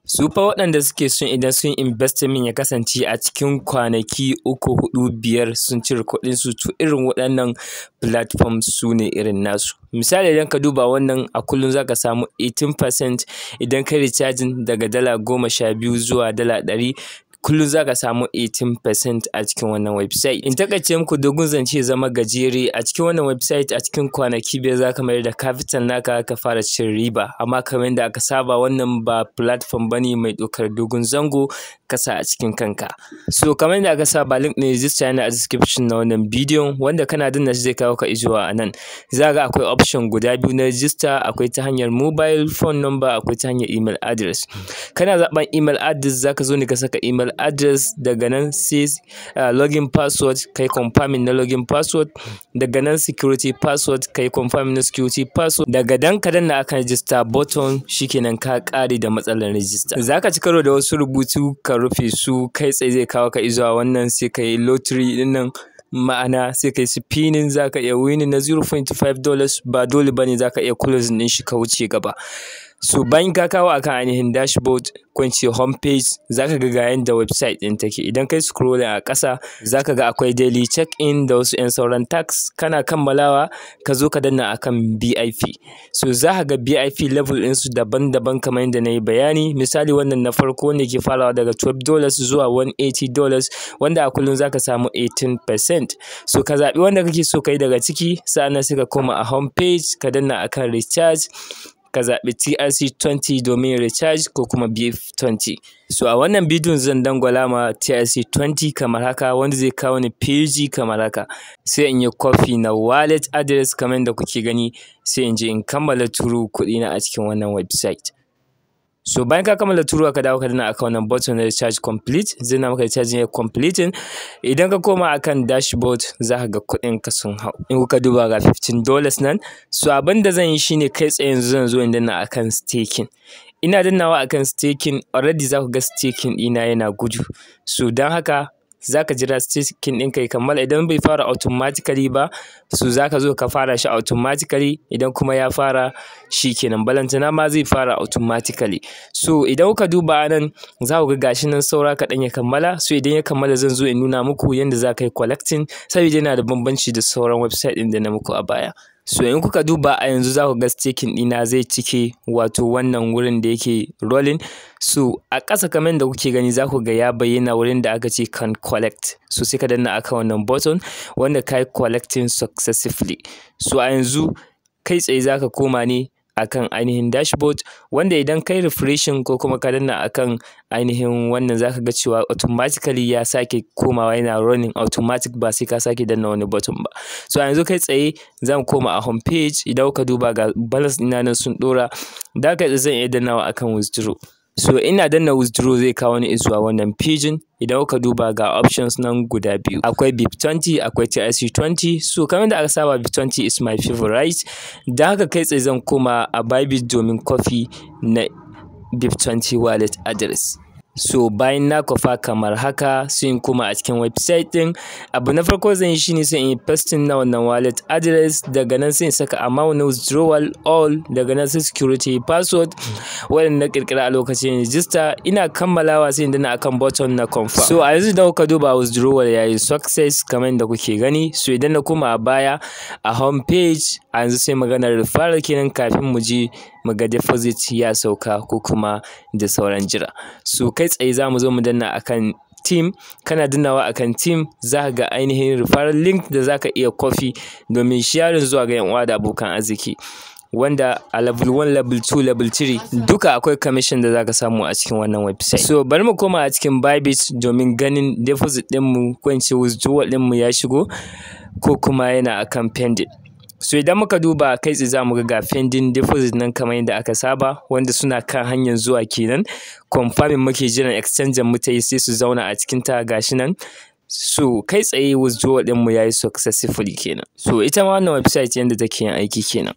Su fa waɗanda suke son idan sun investment ya kasance a cikin kwanaki 3, 4, 5 sun cire kuɗinsu, to irin waɗannan platform su ne irin nasu. Misali idan ka duba wannan a kullum za ka samu 18% idan ka recharging daga $12 zuwa $100. Kullum za ka samu 18% a cikin wannan website. In takaice muku dogon zance zama gajere, a cikin wannan website a cikin kwanaki 5 za ka mayar da capital naka ka fara cin riba. Amma kamar yadda aka saba wannan ba platform bane mai ɗaukar dogon zango kasa a cikin kanka. So kamar yadda aka saba link ne register yana a description na wannan bidiyon, wanda kana danna shi zai kawo ka zuwa anan. Za ga akwai option guda biyu na register, akwai ta hanyar mobile phone number, akwai ta hanyar email address. Kana zaɓan email address za ka zo ne ka saka email address, daga nan sai login password kai confirming na login password, daga nan security password kai confirming na security password, daga dan ka danna akan register button shikenan ka kare da matsalar register. Zaka ci karo da wasu rubutu ka rufe su, kai tsaye zai kawo ka zuwa wannan sai kai lottery din nan, ma'ana sai kai spinning zaka iya winning na $0.5, ba dole bane zaka iya closing din shi ka wuce gaba. So bayan ka kawo akan ainihin dashboard ko ince home page, zaka ga yanda website din take. Idan kai scrolling a ƙasa zaka ga akwai daily check in da wasu 'yan sauran tax. Kana kammalawa ka zo ka danna akan BIP. So zaka ga BIP level din su daban-daban kamar yadda nayi bayani. Misali wannan na farko ne ke farawa daga $12 zuwa $180, wanda a kullum zaka samu 18%. So ka zaɓi wanda kake so kai daga ciki, sa'annan sai ka koma a home page ka danna akan recharge, ka zaɓi TRC20 domin recharge ko kuma BF20. So a wannan bidiyon zan dangwala ma TRC20 kamar haka, wanda zai kawo ni page kamar haka. Sai in yi copy na wallet address kamar yadda kuke gani, sai in je in kammala turo kuɗi na a cikin wannan website. So bayan ka kammala turuwa ka dawo ka danna akan wannan button na recharge complete, zai na maka recharge ya completing. Idan ka koma akan dashboard za ka ga kuɗin ka sun hau. In kuka duba ga $15 nan. So abin da zan yi shine kai tsaye yanzu zan zo in danna akan staking. Ina dannawa akan staking, already za ku ga staking ɗina yana gudu. So don haka za ka jira staking ɗinka ya kammala. Idan bai fara automatically ba, so za ka zo ka fara shi automatically. Idan kuma ya fara shi kenan, balantana ma zai fara automatically. So idan kuka duba nan za ku ga gashi nan saura kaɗan ya kammala. So idan ya kammala zan zo in nuna muku yadda za ka yi collecting, saboda yana da bambanci da sauran website ɗin da na muku a baya. So in kuka duba a yanzu za ku ga staking ɗina zai cike, wato wannan wurin da yake rolling. So a ƙasa kamar yadda kuke gani za ku ga ya bayyana wurin da aka ce can collect. So sai ka danna akan wannan button wanda ka yi collecting successfully. So a yanzu kai tsaye za ka koma ne akan ainihin dashboard, wanda idan kai refreshing ko kuma ka danna akan ainihin wannan zaka ga cewa automatically ya sake komawa yana running automatic, ba sai ka sake danna wani button ba. So a yanzu kai tsaye zan koma a home page. Idan ka duba ga balance ina nan sun dora, da kai tsaye zan iya dannawa akan withdraw. So ina danna withdraw zai kawo ni zuwa wannan page. Idan kuka duba ga options nan guda biyu, akwai BIP20 akwai TRC20. So kamar da aka saba BIP20 is my favorite, da haka kai tsaye zan koma a Bybit domin copy na BIP20 wallet address. So bayan na kwafa kamar haka, sai in koma a cikin website din. Abu na farko zan yi shine sai in yi pasting na wannan wallet address, daga nan sai in saka amount na withdrawal all, daga nan sai security password wanda na kirkira a lokacin register. Ina kammalawa sai in danna akan button na confirm. So a yanzu da kuka duba withdrawal yayi success kamar yadda kuke gani. So idan na koma a baya a home page, a yanzu sai maganar referral kenan kafin mu je mu ga deposit ya sauka ko kuma da sauran jira. So kai tsaye za mu zo mu danna akan team. Kana dannawa akan team za ka ga ainihin referral link da za ka iya copy domin sharing zuwa ga 'yan uwa da abokan arziki, wanda a level 1, level 2, level 3 duka akwai commission da za ka samu a cikin wannan website. So bari mu koma a cikin Bybit domin ganin deposit ɗinmu ko in ce withdrawal ɗinmu ya shigo ko kuma yana akan pending. So idan muka duba kai tsaye za mu ga pending deposit nan kamar yadda aka saba, wanda suna kan hanyar zuwa kenan. Confirming muke jiran exchange mu ta yi sai su zauna a cikin ta, gashi nan. So kai tsaye withdrawal ɗinmu ya yi successfully kenan. So ita ma wannan website yadda take yin aiki kenan.